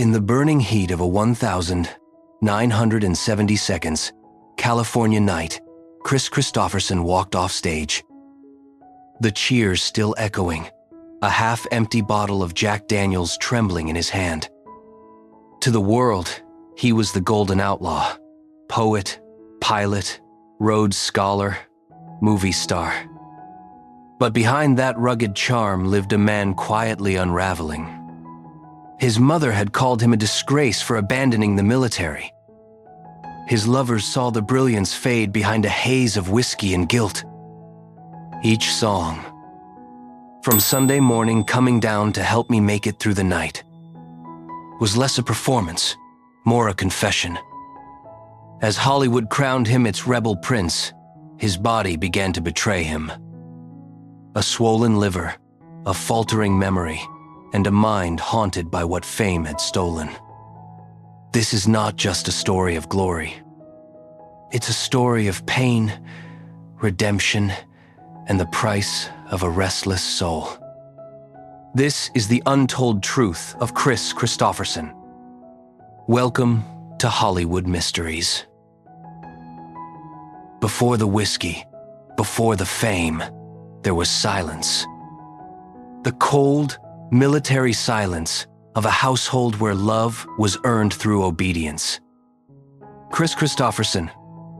In the burning heat of a 1,970 seconds California night, Kris Kristofferson walked off stage. The cheers still echoing, a half-empty bottle of Jack Daniels trembling in his hand. To the world, he was the golden outlaw, poet, pilot, Rhodes Scholar, movie star. But behind that rugged charm lived a man quietly unraveling. His mother had called him a disgrace for abandoning the military. His lovers saw the brilliance fade behind a haze of whiskey and guilt. Each song, from Sunday morning coming down to help me make it through the night, was less a performance, more a confession. As Hollywood crowned him its rebel prince, his body began to betray him. A swollen liver, a faltering memory, and a mind haunted by what fame had stolen. This is not just a story of glory. It's a story of pain, redemption, and the price of a restless soul. This is the untold truth of Kris Kristofferson. Welcome to Hollywood Mysteries. Before the whiskey, before the fame, there was silence. The cold, military silence of a household where love was earned through obedience. Kris Kristofferson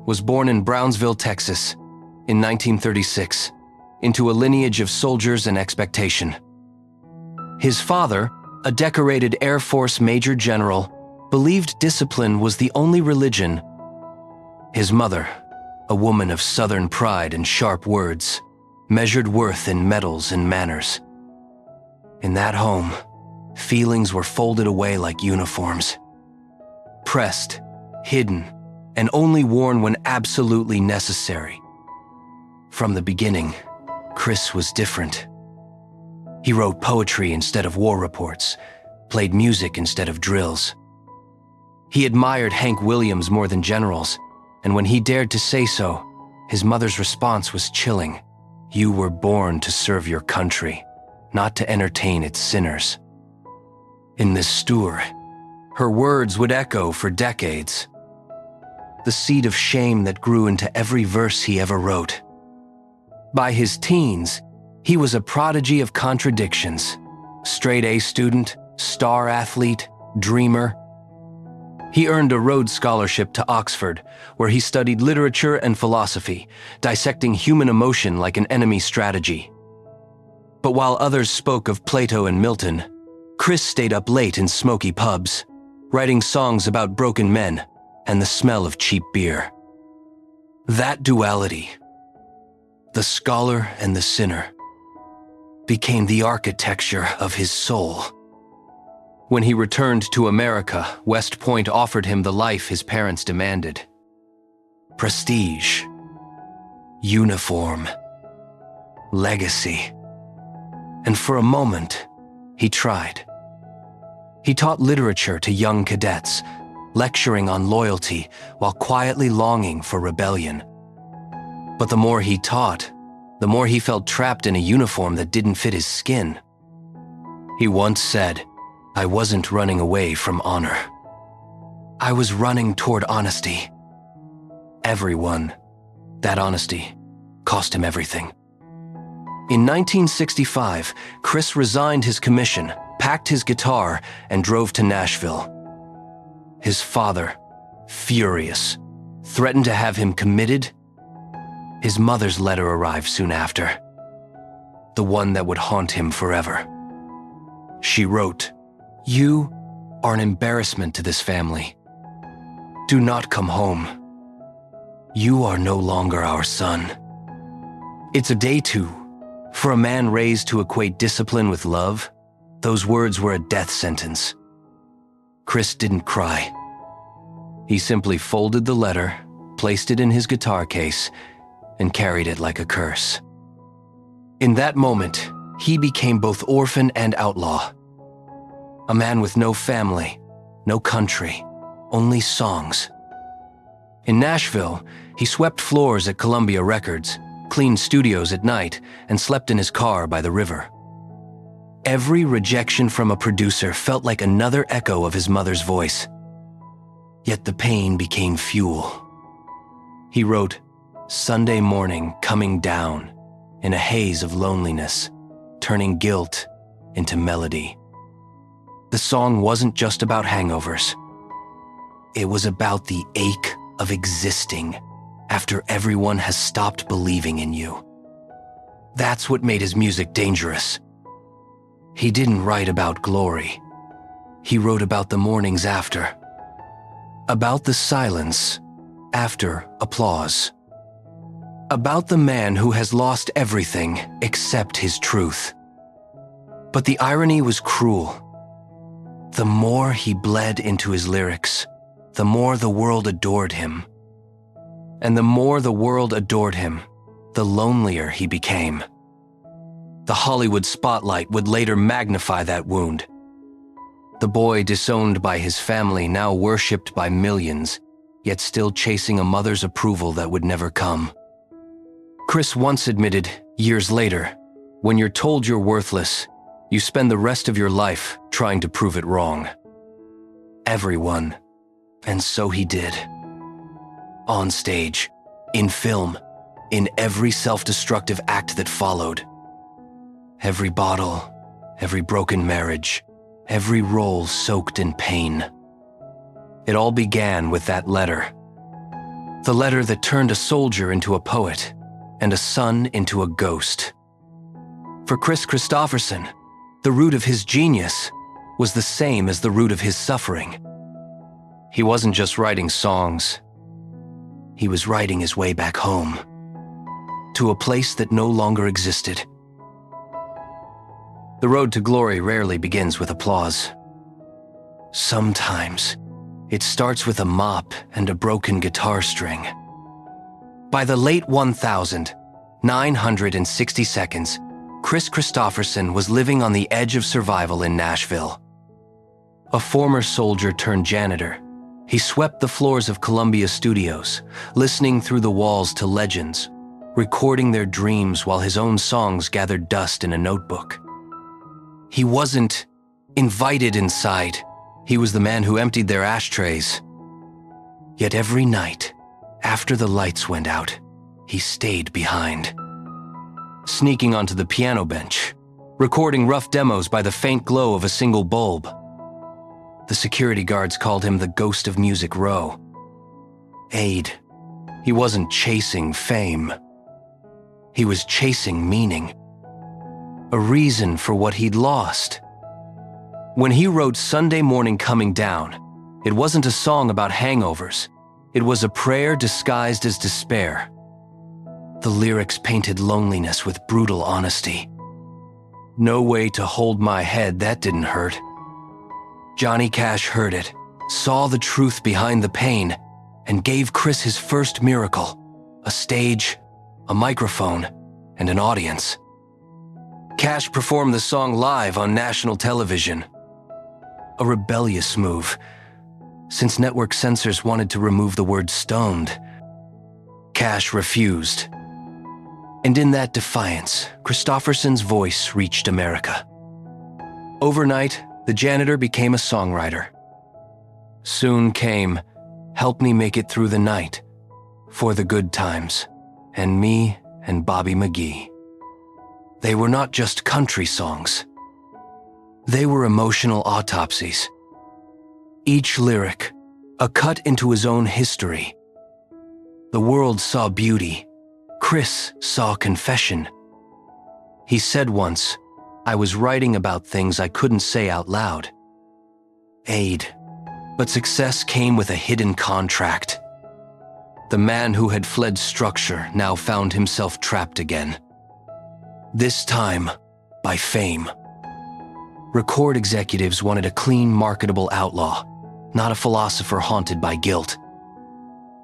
was born in Brownsville, Texas, in 1936, into a lineage of soldiers and expectation. His father, a decorated Air Force Major General, believed discipline was the only religion. His mother, a woman of Southern pride and sharp words, measured worth in medals and manners. In that home, feelings were folded away like uniforms. Pressed, hidden, and only worn when absolutely necessary. From the beginning, Kris was different. He wrote poetry instead of war reports, played music instead of drills. He admired Hank Williams more than generals, and when he dared to say so, his mother's response was chilling. You were born to serve your country, not to entertain its sinners. In this story, her words would echo for decades. The seed of shame that grew into every verse he ever wrote. By his teens, he was a prodigy of contradictions. Straight A student, star athlete, dreamer. He earned a Rhodes Scholarship to Oxford, where he studied literature and philosophy, dissecting human emotion like an enemy strategy. But while others spoke of Plato and Milton, Kris stayed up late in smoky pubs, writing songs about broken men and the smell of cheap beer. That duality, the scholar and the sinner, became the architecture of his soul. When he returned to America, West Point offered him the life his parents demanded. Prestige, uniform, legacy. And for a moment, he tried. He taught literature to young cadets, lecturing on loyalty while quietly longing for rebellion. But the more he taught, the more he felt trapped in a uniform that didn't fit his skin. He once said, "I wasn't running away from honor. I was running toward honesty." Everyone, that honesty, cost him everything. In 1965, Kris resigned his commission, packed his guitar, and drove to Nashville. His father, furious, threatened to have him committed. His mother's letter arrived soon after, the one that would haunt him forever. She wrote, "You are an embarrassment to this family. Do not come home. You are no longer our son." It's a day too. For a man raised to equate discipline with love, those words were a death sentence. Kris didn't cry. He simply folded the letter, placed it in his guitar case, and carried it like a curse. In that moment, he became both orphan and outlaw. A man with no family, no country, only songs. In Nashville, he swept floors at Columbia Records, cleaned studios at night, and slept in his car by the river. Every rejection from a producer felt like another echo of his mother's voice. Yet the pain became fuel. He wrote, "Sunday morning coming down," in a haze of loneliness, turning guilt into melody. The song wasn't just about hangovers. It was about the ache of existing after everyone has stopped believing in you. That's what made his music dangerous. He didn't write about glory. He wrote about the mornings after. About the silence after applause. About the man who has lost everything except his truth. But the irony was cruel. The more he bled into his lyrics, the more the world adored him. And the more the world adored him, the lonelier he became. The Hollywood spotlight would later magnify that wound. The boy disowned by his family, now worshipped by millions, yet still chasing a mother's approval that would never come. Kris once admitted, years later, when you're told you're worthless, you spend the rest of your life trying to prove it wrong. Everyone. And so he did. On stage, in film, in every self-destructive act that followed. Every bottle, every broken marriage, every role soaked in pain. It all began with that letter. The letter that turned a soldier into a poet and a son into a ghost. For Kris Kristofferson, the root of his genius was the same as the root of his suffering. He wasn't just writing songs. He was writing his way back home, to a place that no longer existed. The road to glory rarely begins with applause. Sometimes, it starts with a mop and a broken guitar string. By the late 1960s, Kris Kristofferson was living on the edge of survival in Nashville. A former soldier turned janitor, he swept the floors of Columbia studios, listening through the walls to legends, recording their dreams while his own songs gathered dust in a notebook. He wasn't invited inside. He was the man who emptied their ashtrays. Yet every night, after the lights went out, he stayed behind. Sneaking onto the piano bench, recording rough demos by the faint glow of a single bulb. The security guards called him the Ghost of Music Row. Aid. He wasn't chasing fame. He was chasing meaning. A reason for what he'd lost. When he wrote Sunday Morning Coming Down, it wasn't a song about hangovers. It was a prayer disguised as despair. The lyrics painted loneliness with brutal honesty. No way to hold my head, that didn't hurt. Johnny Cash heard it, saw the truth behind the pain, and gave Kris his first miracle, a stage, a microphone, and an audience. Cash performed the song live on national television. A rebellious move, since network censors wanted to remove the word stoned. Cash refused. And in that defiance, Kristofferson's voice reached America. Overnight, the janitor became a songwriter. Soon came Help Me Make It Through the Night, For the Good Times, and Me and Bobby McGee. They were not just country songs. They were emotional autopsies. Each lyric, a cut into his own history. The world saw beauty. Kris saw confession. He said once, I was writing about things I couldn't say out loud. Aid. But success came with a hidden contract. The man who had fled structure now found himself trapped again. This time, by fame. Record executives wanted a clean, marketable outlaw, not a philosopher haunted by guilt.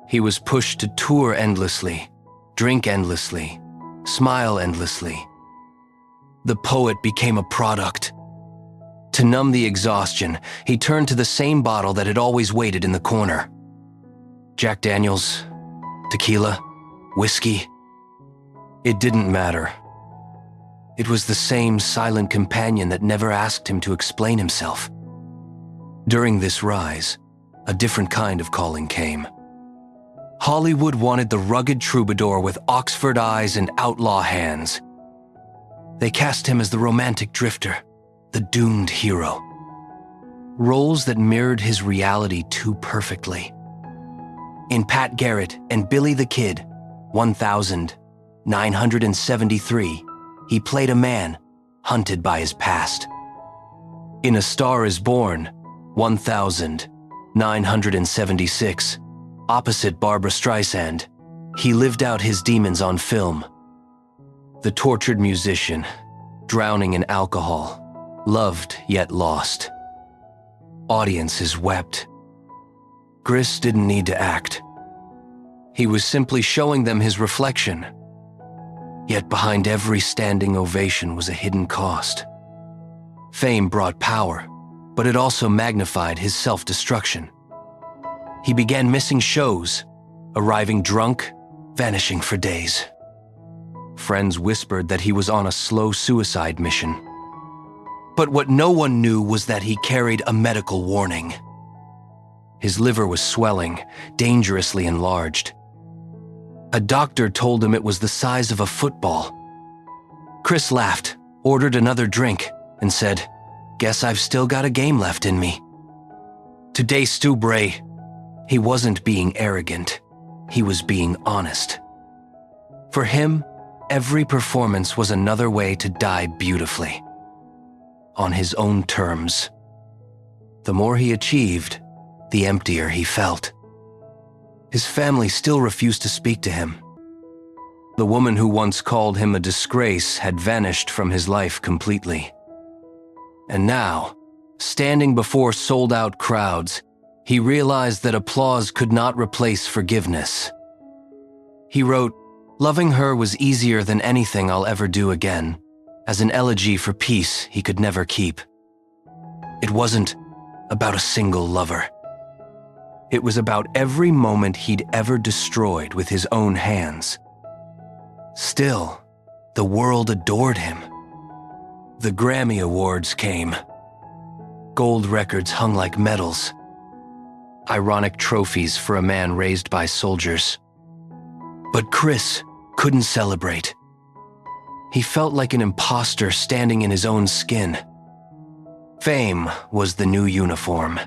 He was pushed to tour endlessly, drink endlessly, smile endlessly. The poet became a product. To numb the exhaustion, he turned to the same bottle that had always waited in the corner. Jack Daniels, tequila, whiskey. It didn't matter. It was the same silent companion that never asked him to explain himself. During this rise, a different kind of calling came. Hollywood wanted the rugged troubadour with Oxford eyes and outlaw hands. They cast him as the romantic drifter, the doomed hero. Roles that mirrored his reality too perfectly. In Pat Garrett and Billy the Kid, 1973, he played a man hunted by his past. In A Star is Born, 1976, opposite Barbra Streisand, he lived out his demons on film. The tortured musician, drowning in alcohol, loved yet lost. Audiences wept. Kris didn't need to act. He was simply showing them his reflection. Yet behind every standing ovation was a hidden cost. Fame brought power, but it also magnified his self-destruction. He began missing shows, arriving drunk, vanishing for days. Friends whispered that he was on a slow suicide mission. But what no one knew was that he carried a medical warning. His liver was swelling, dangerously enlarged. A doctor told him it was the size of a football. Kris laughed, ordered another drink, and said, "Guess I've still got a game left in me." Today, Stu Bray, he wasn't being arrogant. He was being honest. For him, every performance was another way to die beautifully. On his own terms. The more he achieved, the emptier he felt. His family still refused to speak to him. The woman who once called him a disgrace had vanished from his life completely. And now, standing before sold-out crowds, he realized that applause could not replace forgiveness. He wrote, "Loving her was easier than anything I'll ever do again," as an elegy for peace he could never keep. It wasn't about a single lover. It was about every moment he'd ever destroyed with his own hands. Still, the world adored him. The Grammy Awards came. Gold records hung like medals. Ironic trophies for a man raised by soldiers. But Kris couldn't celebrate. He felt like an imposter standing in his own skin. Fame was the new uniform,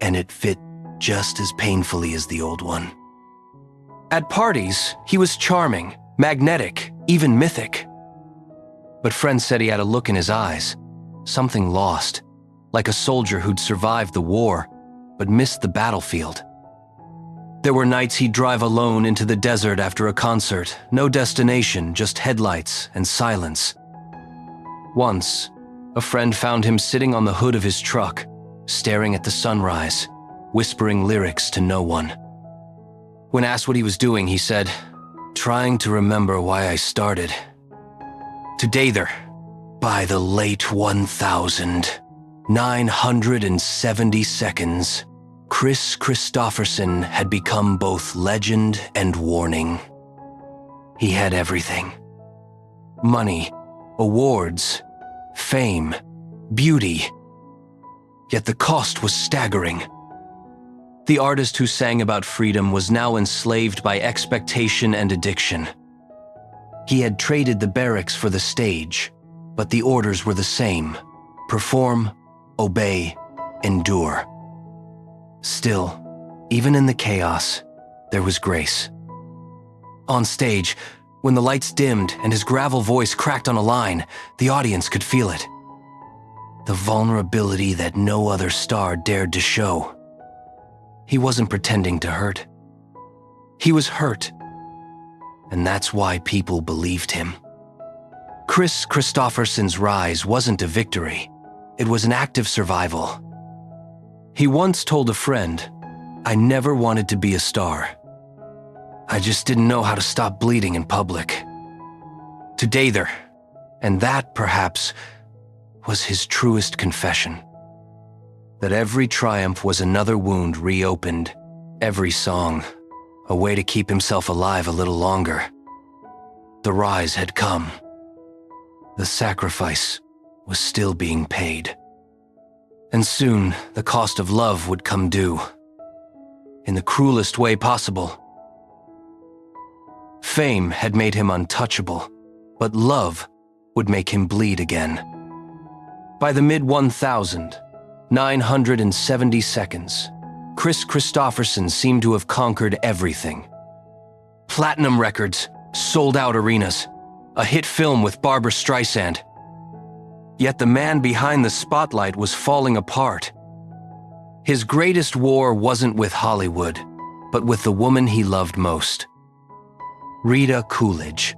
and it fit just as painfully as the old one. At parties, he was charming, magnetic, even mythic. But friends said he had a look in his eyes, something lost, like a soldier who'd survived the war, but missed the battlefield. There were nights he'd drive alone into the desert after a concert, no destination, just headlights and silence. Once, a friend found him sitting on the hood of his truck, staring at the sunrise, whispering lyrics to no one. When asked what he was doing, he said, "Trying to remember why I started." Today there, by the late 1970 seconds, Kris Kristofferson had become both legend and warning. He had everything. Money, awards, fame, beauty. Yet the cost was staggering. The artist who sang about freedom was now enslaved by expectation and addiction. He had traded the barracks for the stage, but the orders were the same: perform, obey, endure. Still, even in the chaos, there was grace. On stage, when the lights dimmed and his gravel voice cracked on a line, the audience could feel it. The vulnerability that no other star dared to show. He wasn't pretending to hurt. He was hurt. And that's why people believed him. Kris Kristofferson's rise wasn't a victory. It was an act of survival. He once told a friend, "I never wanted to be a star. I just didn't know how to stop bleeding in public." Today there, and that, perhaps, was his truest confession. That every triumph was another wound reopened, every song, a way to keep himself alive a little longer. The rise had come. The sacrifice was still being paid. And soon, the cost of love would come due. In the cruelest way possible. Fame had made him untouchable, but love would make him bleed again. By the mid-1970 seconds, Kris Kristofferson seemed to have conquered everything. Platinum records, sold-out arenas, a hit film with Barbra Streisand. Yet the man behind the spotlight was falling apart. His greatest war wasn't with Hollywood, but with the woman he loved most. Rita Coolidge.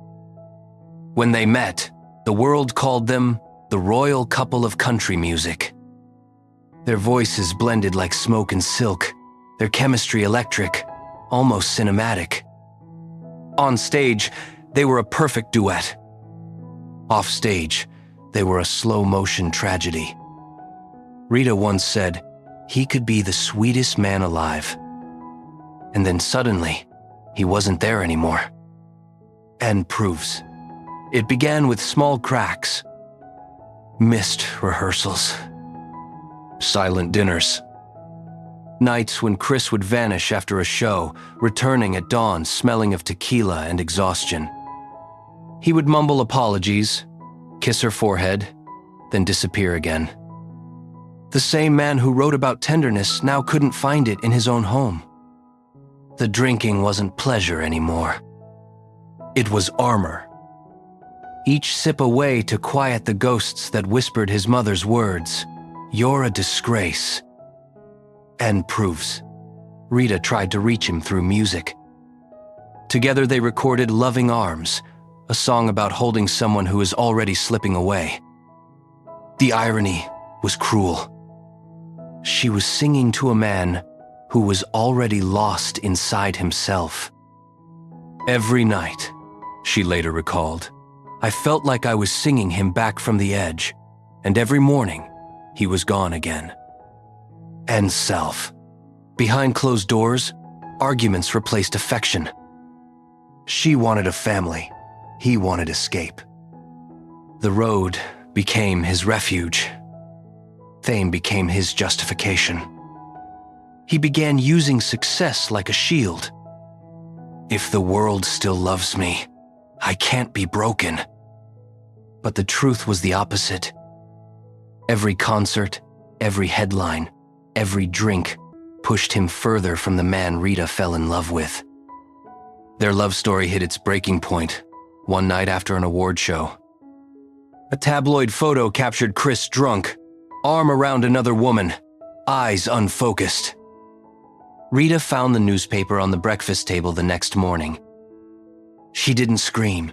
When they met, the world called them the royal couple of country music. Their voices blended like smoke and silk, their chemistry electric, almost cinematic. On stage, they were a perfect duet. Off stage, they were a slow-motion tragedy. Rita once said, he could be the sweetest man alive. And then suddenly, he wasn't there anymore. And proofs. It began with small cracks, missed rehearsals, silent dinners, nights when Kris would vanish after a show, returning at dawn smelling of tequila and exhaustion. He would mumble apologies, kiss her forehead, then disappear again. The same man who wrote about tenderness now couldn't find it in his own home. The drinking wasn't pleasure anymore. It was armor. Each sip a way to quiet the ghosts that whispered his mother's words, "You're a disgrace." And proofs. Rita tried to reach him through music. Together they recorded Loving Arms, a song about holding someone who is already slipping away. The irony was cruel. She was singing to a man who was already lost inside himself. Every night, she later recalled, I felt like I was singing him back from the edge, and every morning, he was gone again. And self. Behind closed doors, arguments replaced affection. She wanted a family. He wanted escape. The road became his refuge. Fame became his justification. He began using success like a shield. If the world still loves me, I can't be broken. But the truth was the opposite. Every concert, every headline, every drink pushed him further from the man Rita fell in love with. Their love story hit its breaking point one night after an award show. A tabloid photo captured Kris drunk, arm around another woman, eyes unfocused. Rita found the newspaper on the breakfast table the next morning. She didn't scream.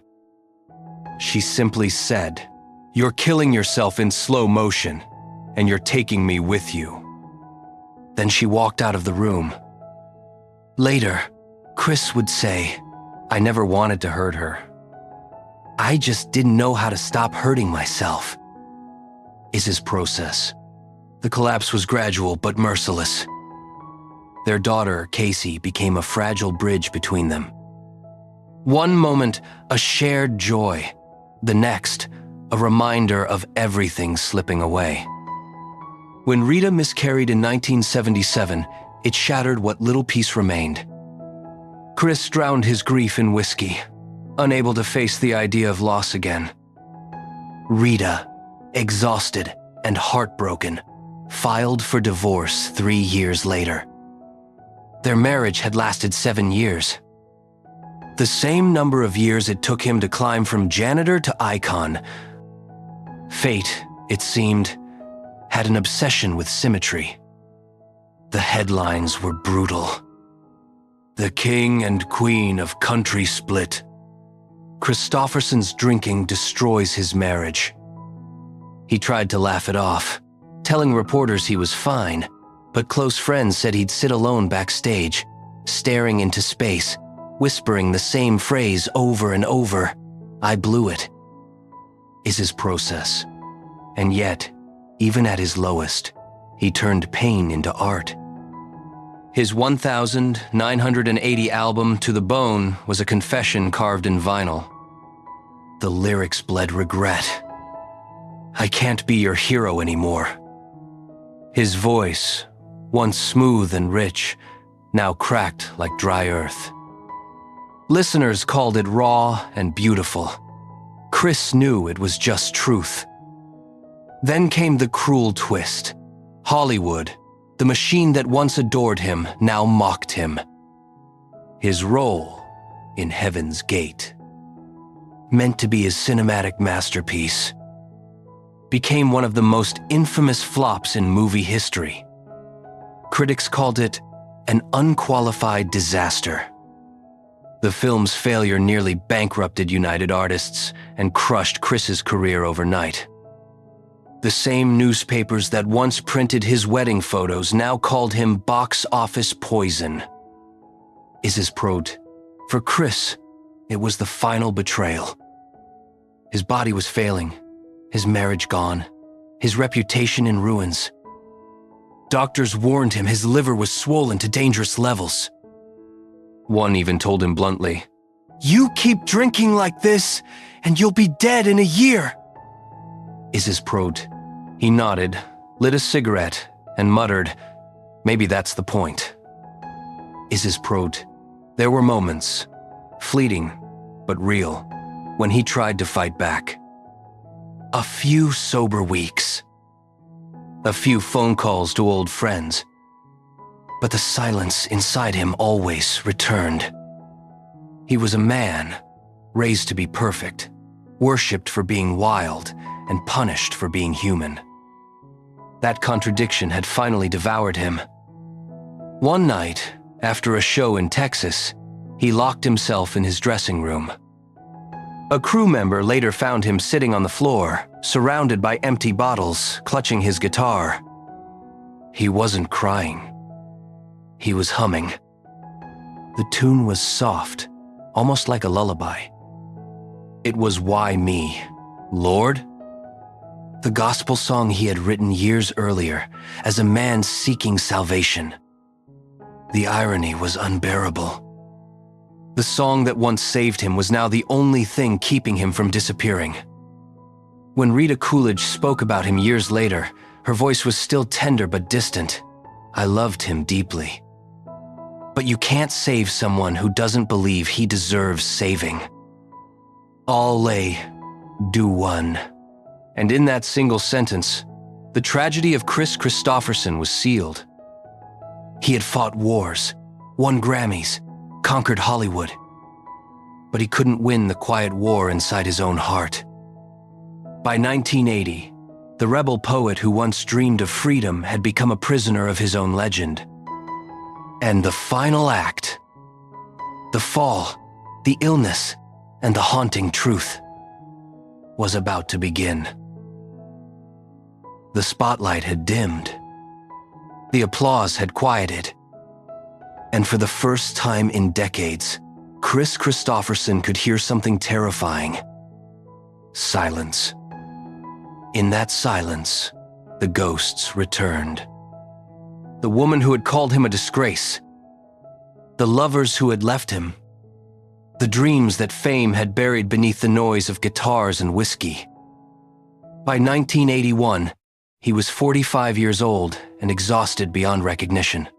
She simply said, "You're killing yourself in slow motion, and you're taking me with you." Then she walked out of the room. Later, Kris would say, "I never wanted to hurt her. I just didn't know how to stop hurting myself." Is his process. The collapse was gradual but merciless. Their daughter, Casey, became a fragile bridge between them. One moment, a shared joy. The next, a reminder of everything slipping away. When Rita miscarried in 1977, it shattered what little peace remained. Kris drowned his grief in whiskey, unable to face the idea of loss again. Rita, exhausted and heartbroken, filed for divorce 3 years later. Their marriage had lasted 7 years. The same number of years it took him to climb from janitor to icon. Fate, it seemed, had an obsession with symmetry. The headlines were brutal. The king and queen of country split. Kristofferson's drinking destroys his marriage. He tried to laugh it off, telling reporters he was fine, but close friends said he'd sit alone backstage, staring into space, whispering the same phrase over and over, "I blew it." Is his process. And yet, even at his lowest, he turned pain into art. His 1980 album, To the Bone, was a confession carved in vinyl. The lyrics bled regret, I can't be your hero anymore." His voice, once smooth and rich, now cracked like dry earth. Listeners called it raw and beautiful. Kris knew it was just truth. Then came the cruel twist. Hollywood, the machine that once adored him, now mocked him. His role in Heaven's Gate, meant to be his cinematic masterpiece, became one of the most infamous flops in movie history. Critics called it an unqualified disaster. The film's failure nearly bankrupted United Artists and crushed Kris's career overnight. The same newspapers that once printed his wedding photos now called him box office poison. For Kris, it was the final betrayal. His body was failing, his marriage gone, his reputation in ruins. Doctors warned him his liver was swollen to dangerous levels. One even told him bluntly, "You keep drinking like this, and you'll be dead in a year." He nodded, lit a cigarette, and muttered, "Maybe that's the point." There were moments, fleeting but real, when he tried to fight back. A few sober weeks. A few phone calls to old friends. But the silence inside him always returned. He was a man, raised to be perfect, worshipped for being wild, and punished for being human. That contradiction had finally devoured him. One night, after a show in Texas, he locked himself in his dressing room. A crew member later found him sitting on the floor, surrounded by empty bottles, clutching his guitar. He wasn't crying. He was humming. The tune was soft, almost like a lullaby. It was "Why Me, Lord?" The gospel song he had written years earlier, as a man seeking salvation. The irony was unbearable. The song that once saved him was now the only thing keeping him from disappearing. When Rita Coolidge spoke about him years later, her voice was still tender but distant. "I loved him deeply." But you can't save someone who doesn't believe he deserves saving. All lay, do one. And in that single sentence, the tragedy of Kris Kristofferson was sealed. He had fought wars, won Grammys, conquered Hollywood. But he couldn't win the quiet war inside his own heart. By 1980, the rebel poet who once dreamed of freedom had become a prisoner of his own legend. And the final act, the fall, the illness, and the haunting truth, was about to begin. The spotlight had dimmed. The applause had quieted. And for the first time in decades, Kris Kristofferson could hear something terrifying. Silence. In that silence, the ghosts returned. The woman who had called him a disgrace. The lovers who had left him. The dreams that fame had buried beneath the noise of guitars and whiskey. By 1981, he was 45 years old and exhausted beyond recognition.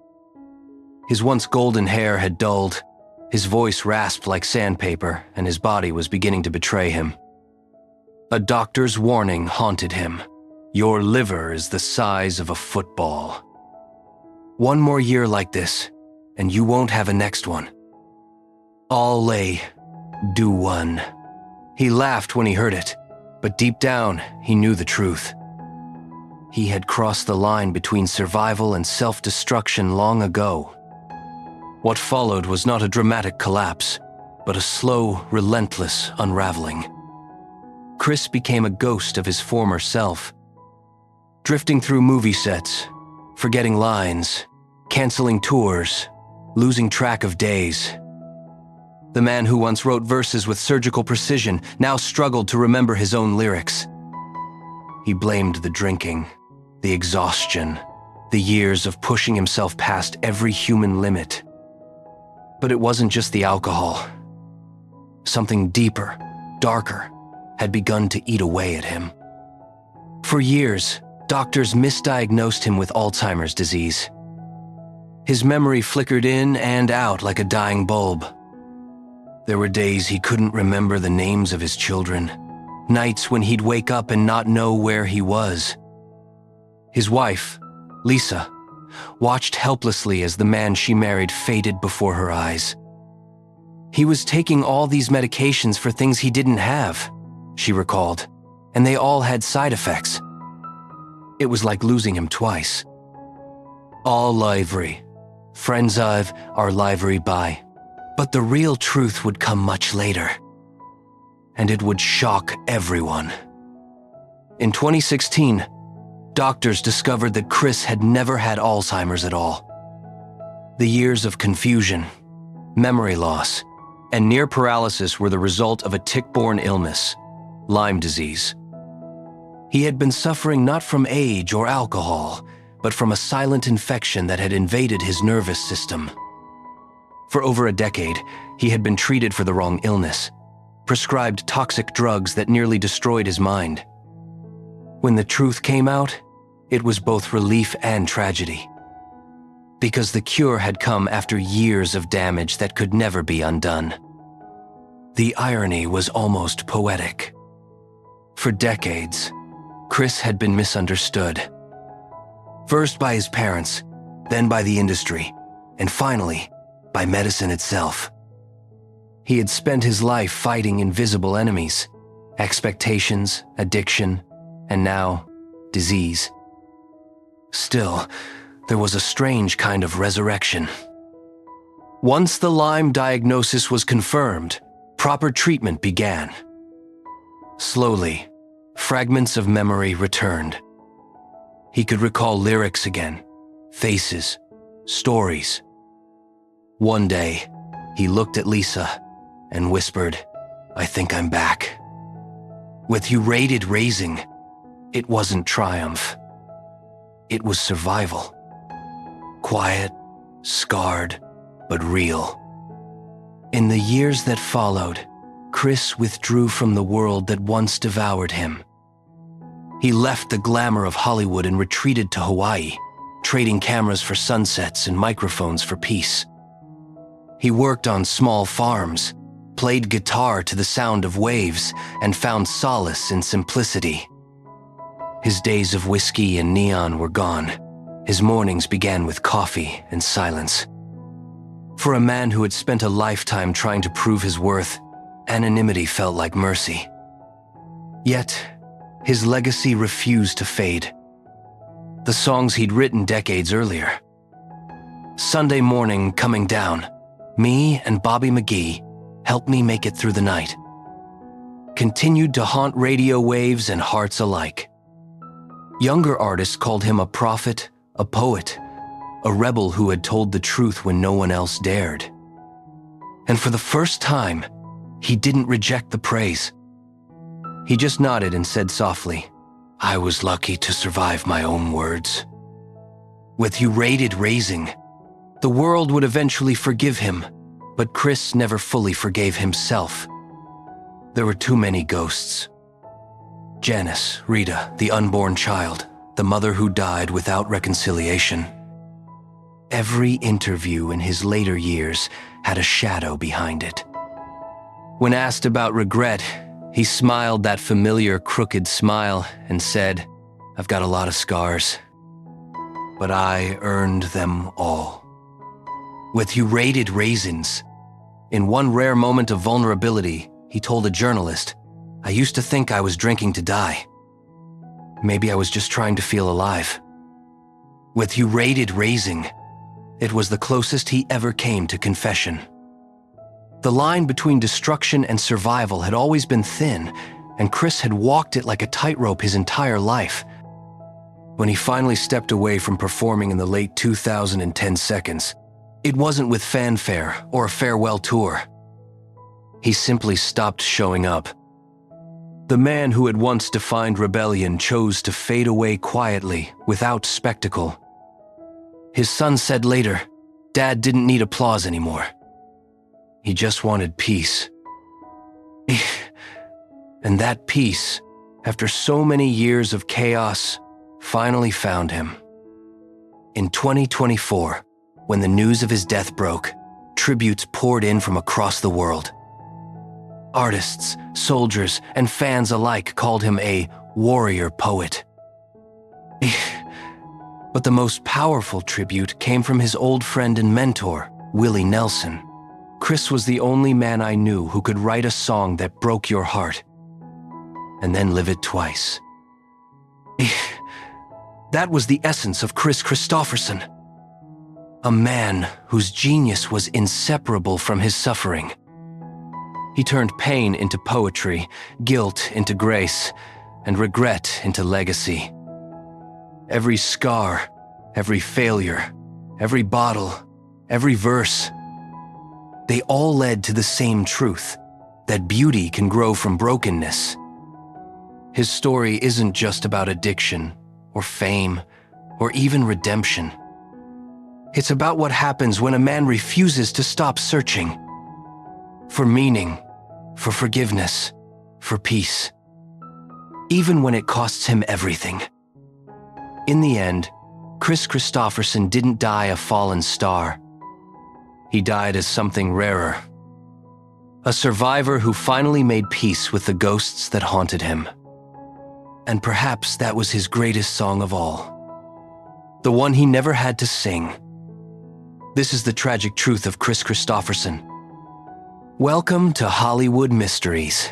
His once golden hair had dulled, his voice rasped like sandpaper, and his body was beginning to betray him. A doctor's warning haunted him. Your liver is the size of a football. One more year like this, and you won't have a next one. All lay, do one. He laughed when he heard it, but deep down, he knew the truth. He had crossed the line between survival and self-destruction long ago. What followed was not a dramatic collapse, but a slow, relentless unraveling. Kris became a ghost of his former self, drifting through movie sets, forgetting lines, canceling tours, losing track of days. The man who once wrote verses with surgical precision now struggled to remember his own lyrics. He blamed the drinking, the exhaustion, the years of pushing himself past every human limit. But it wasn't just the alcohol. Something deeper, darker, had begun to eat away at him. For years, doctors misdiagnosed him with Alzheimer's disease. His memory flickered in and out like a dying bulb. There were days he couldn't remember the names of his children, nights when he'd wake up and not know where he was. His wife, Lisa, watched helplessly as the man she married faded before her eyes. He was taking all these medications for things he didn't have, she recalled, and they all had side effects. It was like losing him twice. All livery. Friends I've are livery by. But the real truth would come much later. And it would shock everyone. In 2016, doctors discovered that Kris had never had Alzheimer's at all. The years of confusion, memory loss, and near paralysis were the result of a tick-borne illness, Lyme disease. He had been suffering not from age or alcohol, but from a silent infection that had invaded his nervous system. For over a decade, he had been treated for the wrong illness, prescribed toxic drugs that nearly destroyed his mind. When the truth came out, it was both relief and tragedy. Because the cure had come after years of damage that could never be undone. The irony was almost poetic. For decades, Kris had been misunderstood. First by his parents, then by the industry, and finally, by medicine itself. He had spent his life fighting invisible enemies, expectations, addiction, and now, disease. Still, there was a strange kind of resurrection. Once the Lyme diagnosis was confirmed, proper treatment began. Slowly, fragments of memory returned. He could recall lyrics again, faces, stories. One day, he looked at Lisa and whispered, "I think I'm back." With Urated raising, it wasn't triumph. It was survival. Quiet, scarred, but real. In the years that followed, Kris withdrew from the world that once devoured him. He left the glamour of Hollywood and retreated to Hawaii, trading cameras for sunsets and microphones for peace. He worked on small farms, played guitar to the sound of waves, and found solace in simplicity. His days of whiskey and neon were gone. His mornings began with coffee and silence. For a man who had spent a lifetime trying to prove his worth, anonymity felt like mercy. Yet, his legacy refused to fade. The songs he'd written decades earlier. Sunday morning coming down, me and Bobby McGee helped me make it through the night. Continued to haunt radio waves and hearts alike. Younger artists called him a prophet, a poet, a rebel who had told the truth when no one else dared. And for the first time, he didn't reject the praise. He just nodded and said softly, "I was lucky to survive my own words." With Urated raising, the world would eventually forgive him, but Kris never fully forgave himself. There were too many ghosts. Janice, Rita, the unborn child, the mother who died without reconciliation. Every interview in his later years had a shadow behind it. When asked about regret, he smiled that familiar crooked smile and said, "I've got a lot of scars, but I earned them all." With Urated raisins, in one rare moment of vulnerability, he told a journalist, "I used to think I was drinking to die. Maybe I was just trying to feel alive." With Urated raising, it was the closest he ever came to confession. The line between destruction and survival had always been thin, and Kris had walked it like a tightrope his entire life. When he finally stepped away from performing in the late 2010 seconds, it wasn't with fanfare or a farewell tour. He simply stopped showing up. The man who had once defined rebellion chose to fade away quietly, without spectacle. His son said later, Dad didn't need applause anymore. He just wanted peace. And that peace after so many years of chaos, finally found him. In 2024, when the news of his death broke, tributes poured in from across the world. Artists, soldiers, and fans alike called him a warrior poet. But the most powerful tribute came from his old friend and mentor, Willie Nelson. Kris was the only man I knew who could write a song that broke your heart, and then live it twice. That was the essence of Kris Kristofferson. A man whose genius was inseparable from his suffering. He turned pain into poetry, guilt into grace, and regret into legacy. Every scar, every failure, every bottle, every verse, they all led to the same truth, that beauty can grow from brokenness. His story isn't just about addiction, or fame, or even redemption. It's about what happens when a man refuses to stop searching for meaning, for forgiveness, for peace, even when it costs him everything. In the end, Kris Kristofferson didn't die a fallen star. He died as something rarer. A survivor who finally made peace with the ghosts that haunted him. And perhaps that was his greatest song of all. The one he never had to sing. This is the tragic truth of Kris Kristofferson. Welcome to Hollywood Mysteries.